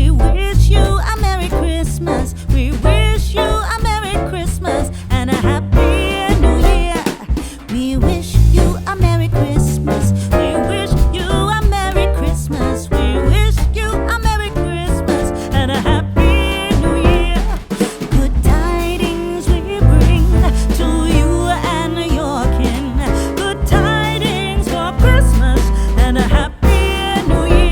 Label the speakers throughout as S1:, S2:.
S1: We wish you a Merry Christmas. We wish you a Merry Christmas and a Happy New Year. We wish you a Merry Christmas. We wish you a Merry Christmas. We wish you a Merry Christmas and a Happy New Year. Good tidings we bring to you and your kin. Good tidings for Christmas and a Happy New Year.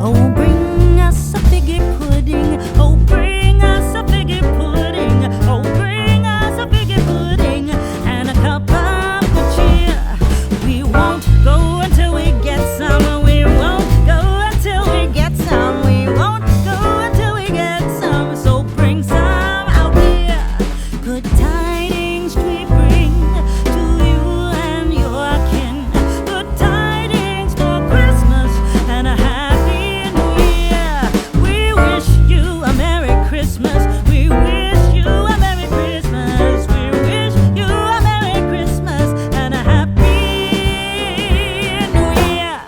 S1: Oh, bring us a figgy pudding. Oh, bring us a figgy pudding. Oh, bring us a figgy pudding and a cup of good cheer. We won't go until we get some. We won't go until we get some. We won't go until we get some. So bring some out here. Good tidings we bring to you and your kin. Good tidings for Christmas and a Happy New Year. We wish you a Merry Christmas. We wish you a Merry Christmas. We wish you a Merry Christmas and a Happy New Year.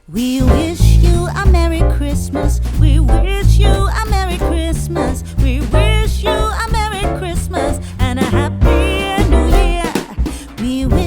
S1: We wish you a Merry Christmas. We wish you a Merry Christmas. We wish you a Merry Christmas and a Happy New Year. We wish